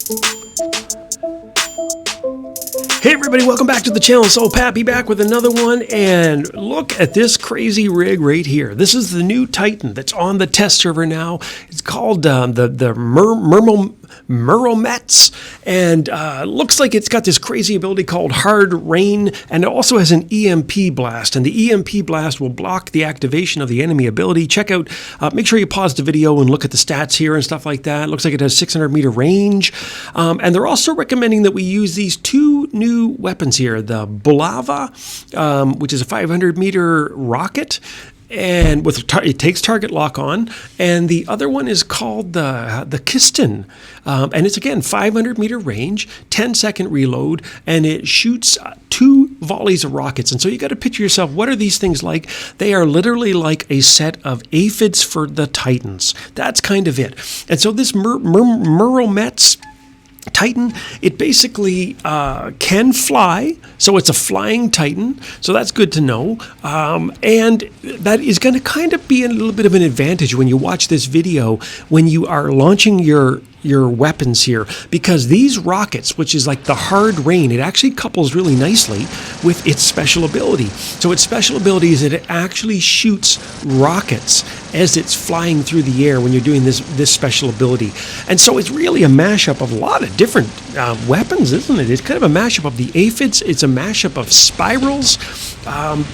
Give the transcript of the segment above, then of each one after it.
Hey everybody, welcome back to the channel. So Pappy back with another one, and look at this crazy rig right here. This is the new Titan that's on the test server now. It's called the Murometz, and looks like it's got this crazy ability called Hard Rain, and it also has an EMP blast, and the EMP blast will block the activation of the enemy ability. Check out, make sure you pause the video and look at the stats here and stuff like that. It looks like it has 600 meter range, and they're also recommending that we use these two new weapons here, the Bulava, which is a 500 meter rocket, and with it takes target lock on, and the other one is called the Kisten, and it's again 500 meter range, 10-second reload, and it shoots 2 volleys of rockets. And so you got to picture yourself, what are these things like? They are literally like a set of aphids for the Titans. That's kind of it. And so this Murometz Titan, it basically can fly, so it's a flying Titan, so that's good to know, and that is going to kind of be a little bit of an advantage when you watch this video when you are launching your weapons here, because these rockets, which is like the Hard Rain, it actually couples really nicely with its special ability. So its special ability is that it actually shoots rockets as it's flying through the air when you're doing this special ability. And so it's really a mashup of a lot of different weapons, isn't it? It's kind of a mashup of the aphids. It's a mashup of spirals.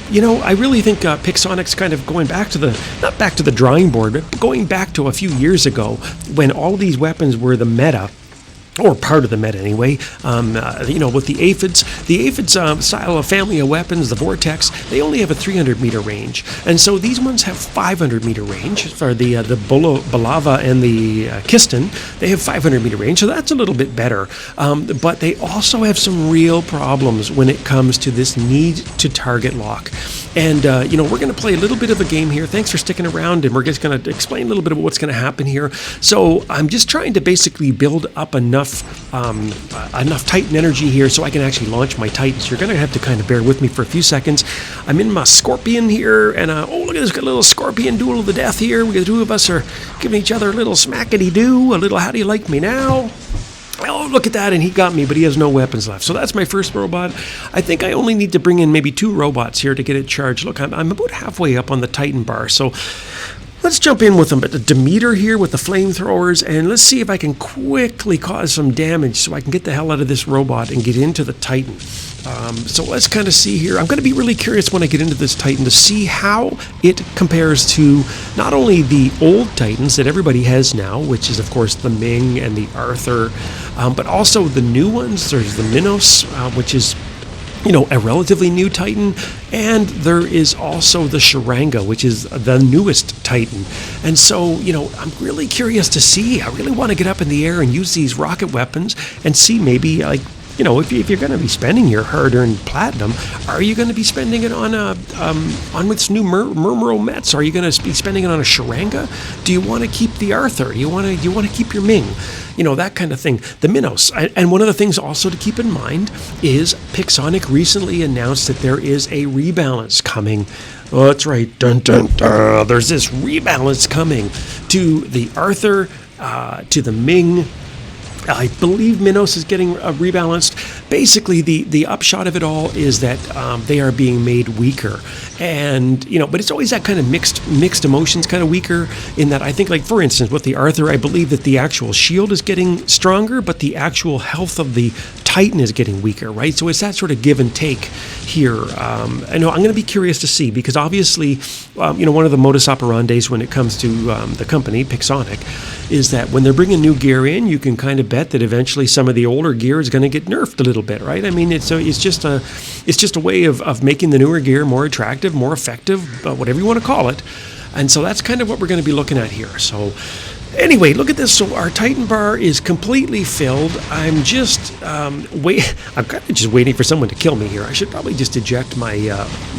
You know, I really think Pixonic's kind of going back to not back to the drawing board, but going back to a few years ago when all these weapons were the meta, or part of the meta anyway, you know, with the aphids. The aphids style of family of weapons, the Vortex, they only have a 300 meter range. And so these ones have 500 meter range. For the Bulava and the Kisten, they have 500 meter range, so that's a little bit better. But they also have some real problems when it comes to this need to target lock. And, you know, we're going to play a little bit of a game here. Thanks for sticking around, and we're just going to explain a little bit of what's going to happen here. So I'm just trying to basically build up enough Titan energy here so I can actually launch my Titans. You're going to have to kind of bear with me for a few seconds. I'm in my Scorpion here, and oh, look at this little Scorpion duel of the death here. The two of us are giving each other a little smackety-doo, a little how do you like me now? Oh, look at that, and he got me, but he has no weapons left. So that's my first robot. I think I only need to bring in maybe 2 robots here to get it charged. Look, I'm about halfway up on the Titan bar, so let's jump in with them at the Demeter here with the flamethrowers, and let's see if I can quickly cause some damage so I can get the hell out of this robot and get into the Titan. So let's kind of see here. I'm going to be really curious when I get into this Titan to see how it compares to not only the old Titans that everybody has now, which is of course the Ming and the Aaarrr, but also the new ones. There's the Minos, which is, you know, a relatively new Titan, and there is also the Sharanga, which is the newest Titan. And so, you know, I'm really curious to see. I really want to get up in the air and use these rocket weapons and see maybe, like, you know, if you're going to be spending your hard-earned platinum, are you going to be spending it on this new Murometz? Are you going to be spending it on a Sharanga? Do you want to keep the Aaarrr? You want to keep your Ming? You know, that kind of thing. The Minos. And one of the things also to keep in mind is Pixonic recently announced that there is a rebalance coming. Oh, that's right. Dun, dun, dun. There's this rebalance coming to the Aaarrr, to the Ming. I believe Minos is getting rebalanced. Basically, the upshot of it all is that they are being made weaker, and you know, but it's always that kind of mixed emotions, kind of weaker. In that, I think, like for instance, with the Aaarrr, I believe that the actual shield is getting stronger, but the actual health of the Titan is getting weaker, right? So it's that sort of give and take here. I know I'm going to be curious to see, because obviously, you know, one of the modus operandis when it comes to the company Pixonic is that when they're bringing new gear in, you can kind of bet that eventually some of the older gear is going to get nerfed a little bit, right? I mean, it's just a way of making the newer gear more attractive, more effective, whatever you want to call it. And so that's kind of what we're going to be looking at here. So anyway, look at this. So our Titan bar is completely filled. I'm just I'm kind of just waiting for someone to kill me here. I should probably just eject my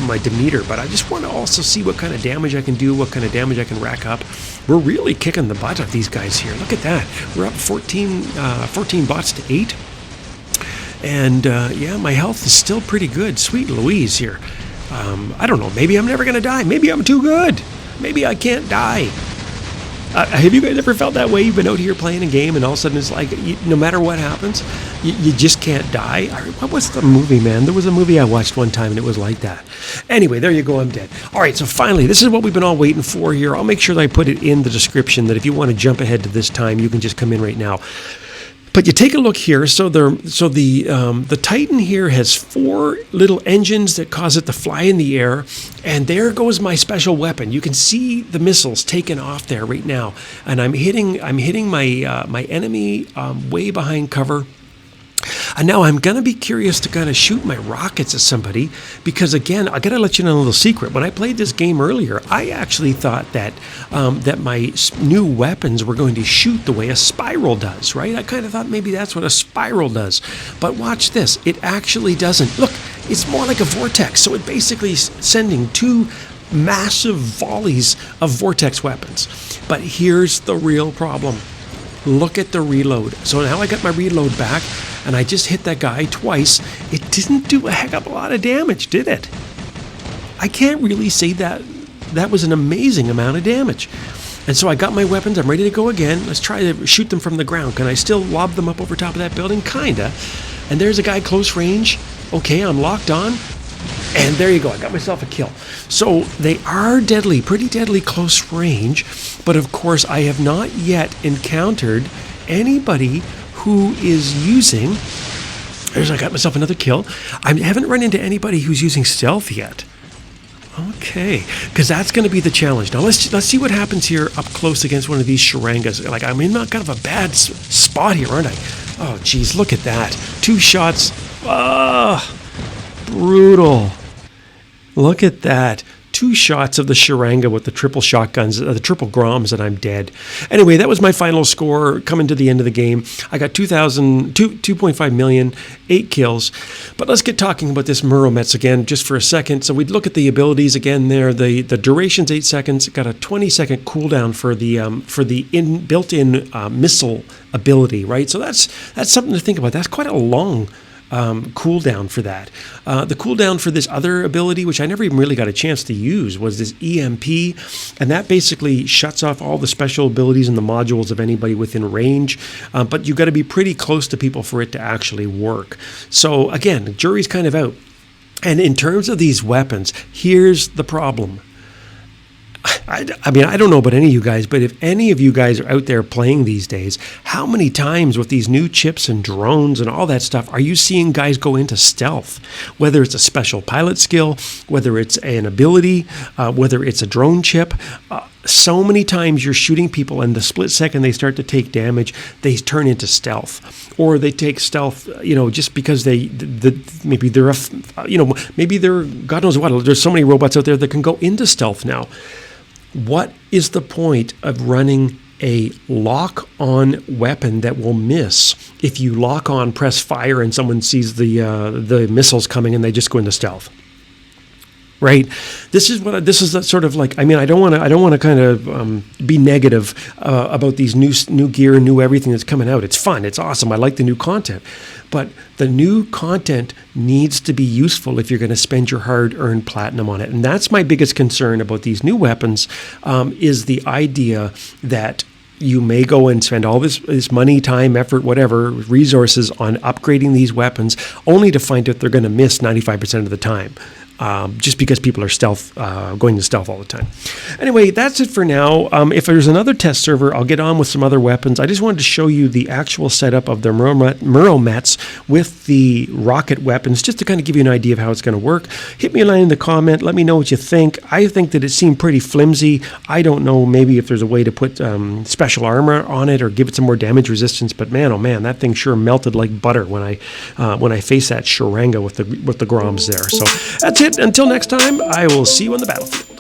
my Demeter, but I just want to also see what kind of damage I can do, what kind of damage I can rack up. We're really kicking the butt of these guys here. Look at that. We're up 14 bots to 8. And yeah, my health is still pretty good. Sweet Louise here. I don't know. Maybe I'm never going to die. Maybe I'm too good. Maybe I can't die. Have you guys ever felt that way? You've been out here playing a game and all of a sudden it's like, no matter what happens, you just can't die? What was the movie, man? There was a movie I watched one time and it was like that. Anyway, there you go, I'm dead. All right, so finally, this is what we've been all waiting for here. I'll make sure that I put it in the description that if you want to jump ahead to this time, you can just come in right now. But you take a look here. So the Titan here has 4 little engines that cause it to fly in the air, and there goes my special weapon. You can see the missiles taken off there right now, and I'm hitting my my enemy way behind cover. And now I'm going to be curious to kind of shoot my rockets at somebody because, again, I got to let you know a little secret. When I played this game earlier, I actually thought that that my new weapons were going to shoot the way a spiral does, right? I kind of thought maybe that's what a spiral does. But watch this. It actually doesn't. Look, it's more like a vortex. So it basically is sending 2 massive volleys of vortex weapons. But here's the real problem. Look at the reload. So now I got my reload back, and I just hit that guy twice. It didn't do a heck of a lot of damage, did it? I can't really say that was an amazing amount of damage. And so I got my weapons. I'm ready to go again. Let's try to shoot them from the ground. Can I still lob them up over top of that building? Kinda. And there's a guy close range. Okay, I'm locked on. And there you go. I got myself a kill. So they are deadly, pretty deadly close range. But of course, I have not yet encountered anybody who is using... I got myself another kill. I haven't run into anybody who's using stealth yet. Okay, because that's going to be the challenge. Now let's see what happens here up close against one of these sharangas. Like, I'm in kind of a bad spot here, aren't I? Oh, geez, look at that. 2 shots. Brutal. Look at that. 2 shots of the Sharanga with the triple shotguns, the triple Groms, and I'm dead. Anyway, that was my final score coming to the end of the game. I got 2.5 million, 8 kills. But let's get talking about this Murometz again just for a second. So we'd look at the abilities again there. The duration's 8 seconds. Got a 20-second cooldown for the built-in missile ability, right? So that's something to think about. That's quite a long cooldown for that. The cooldown for this other ability, which I never even really got a chance to use, was this EMP, and that basically shuts off all the special abilities and the modules of anybody within range, but you got to be pretty close to people for it to actually work. So again, the jury's kind of out. And in terms of these weapons, here's the problem. I mean, I don't know about any of you guys, but if any of you guys are out there playing these days, how many times with these new chips and drones and all that stuff are you seeing guys go into stealth? Whether it's a special pilot skill, whether it's an ability, whether it's a drone chip, so many times you're shooting people and the split second they start to take damage, they turn into stealth. Or they take stealth, just because maybe they're God knows what. There's so many robots out there that can go into stealth now. What is the point of running a lock-on weapon that will miss if you lock on, press fire, and someone sees the missiles coming and they just go into stealth? Right. This is sort of like, I mean, I don't want to kind of be negative about these new gear and new everything that's coming out. It's fun. It's awesome. I like the new content. But the new content needs to be useful if you're going to spend your hard-earned platinum on it. And that's my biggest concern about these new weapons, is the idea that you may go and spend all this money, time, effort, whatever, resources on upgrading these weapons, only to find out they're going to miss 95% of the time. Just because people are going to stealth all the time. Anyway, that's it for now. If there's another test server, I'll get on with some other weapons. I just wanted to show you the actual setup of the Murometz with the rocket weapons, just to kind of give you an idea of how it's going to work. Hit me a line in the comment. Let me know what you think. I think that it seemed pretty flimsy. I don't know maybe if there's a way to put special armor on it or give it some more damage resistance. But man, oh man, that thing sure melted like butter when I faced that Sharanga with the Groms there. So that's it. Until next time, I will see you on the battlefield.